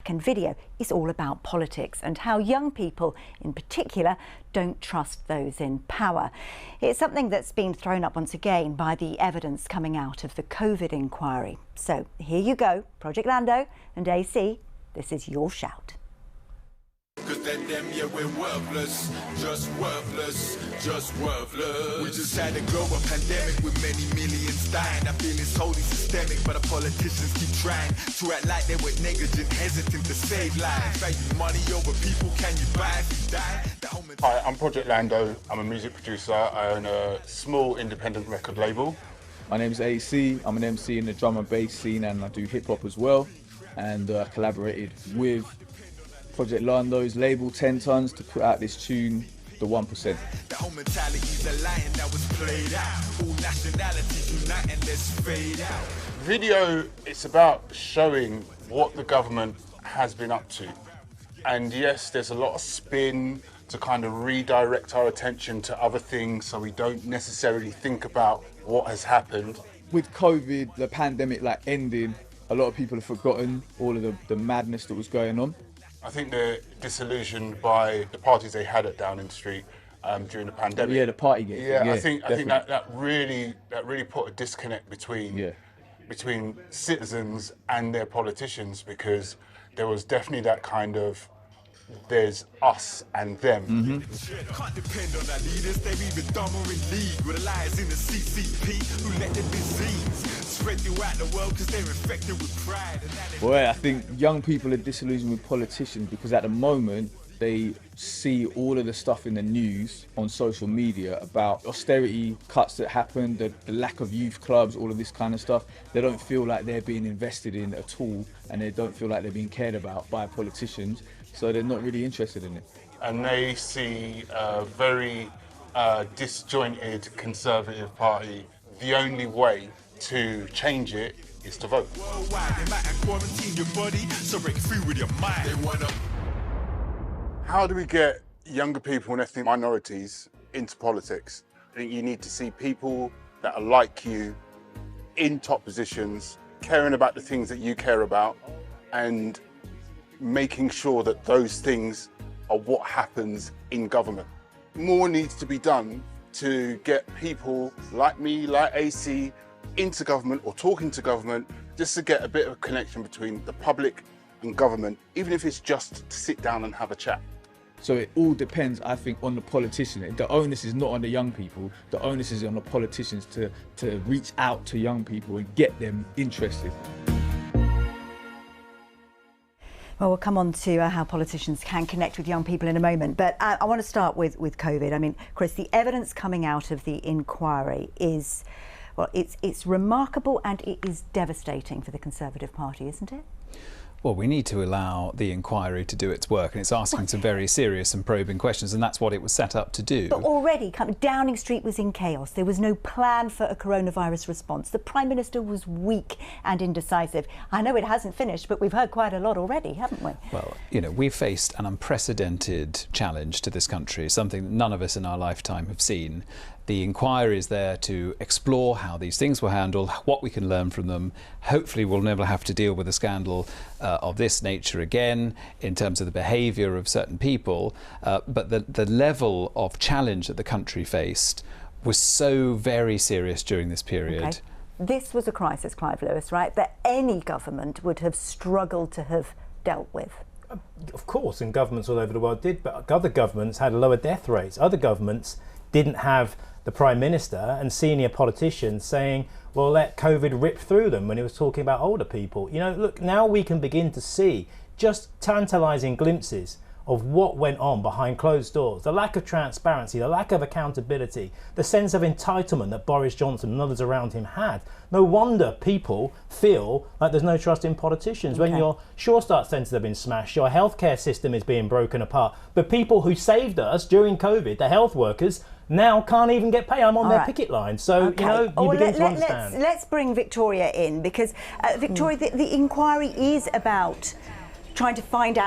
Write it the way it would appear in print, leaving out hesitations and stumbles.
second video is all about politics and how young people in particular don't trust those in power. It's something that's been thrown up once again by the evidence coming out of the COVID inquiry. So here you go, Project Lando and AC, this is your shout. Cause then them, yeah, we're worthless, just worthless, just worthless. We just had a global pandemic with many millions dying. I feel it's wholly systemic, but the politicians keep trying to act like they were negligent, hesitant to save lives. Value money over people, can you buy if you die? Hi, I'm Project Lando. I'm a music producer. I own a small independent record label. My name's AC. I'm an MC in the drum and bass scene, and I do hip hop as well. And collaborated with Project Lando's label 10 Tons to put out this tune, The 1%. The whole mentality's a lion that was played out. All nationalities unite and let's fade out. Video, it's about showing what the government has been up to. And yes, there's a lot of spin to kind of redirect our attention to other things so we don't necessarily think about what has happened. With COVID, the pandemic ending, a lot of people have forgotten all of the madness that was going on. I think they're disillusioned by the parties they had at Downing Street during the pandemic. Yeah, the party game. Yeah, I think that really put a disconnect between citizens and their politicians, because there was definitely that kind of there's us and them. Can't depend on our leaders, they're even dumber in league with the liars in the CCP who let the disease spread throughout the world because they're infected with pride. Boy, I think young people are disillusioned with politicians because at the moment they see all of the stuff in the news on social media about austerity cuts that happened, the lack of youth clubs, all of this kind of stuff. They don't feel like they're being invested in at all, and they don't feel like they're being cared about by politicians, so they're not really interested in it. And they see a very disjointed Conservative Party. The only way to change it is to vote. Worldwide, they might quarantine your body, so break free with your mind. They wanna... How do we get younger people and ethnic minorities into politics? I think you need to see people that are like you in top positions, caring about the things that you care about, and making sure that those things are what happens in government. More needs to be done to get people like me, like AC, into government or talking to government, just to get a bit of a connection between the public and government, even if it's just to sit down and have a chat. So it all depends, I think, on the politician. The onus is not on the young people. The onus is on the politicians to reach out to young people and get them interested. Well, we'll come on to how politicians can connect with young people in a moment, but I want to start with COVID. I mean, Chris, the evidence coming out of the inquiry is, well, it's remarkable and it is devastating for the Conservative Party, isn't it? Well, we need to allow the inquiry to do its work, and it's asking some very serious and probing questions, and that's what it was set up to do. But already, Downing Street was in chaos. There was no plan for a coronavirus response. The Prime Minister was weak and indecisive. I know it hasn't finished, but we've heard quite a lot already, haven't we? Well, you know, we've faced an unprecedented challenge to this country, something that none of us in our lifetime have seen. The inquiry is there to explore how these things were handled, what we can learn from them. Hopefully we'll never have to deal with a scandal of this nature again in terms of the behaviour of certain people. But the level of challenge that the country faced was so very serious during this period. Okay. This was a crisis, Clive Lewis, right, that any government would have struggled to have dealt with. Of course, and governments all over the world did, but other governments had lower death rates. Other governments didn't have the Prime Minister and senior politicians saying, well, let COVID rip through them, when he was talking about older people. You know, look, now we can begin to see just tantalising glimpses of what went on behind closed doors, the lack of transparency, the lack of accountability, the sense of entitlement that Boris Johnson and others around him had. No wonder people feel like there's no trust in politicians. When your Sure Start centres have been smashed, your healthcare system is being broken apart. But people who saved us during COVID, the health workers, now can't even get paid. I'm on their picket line. So, you know, you begin to understand. Let's bring Victoria in, because Victoria, the inquiry is about trying to find out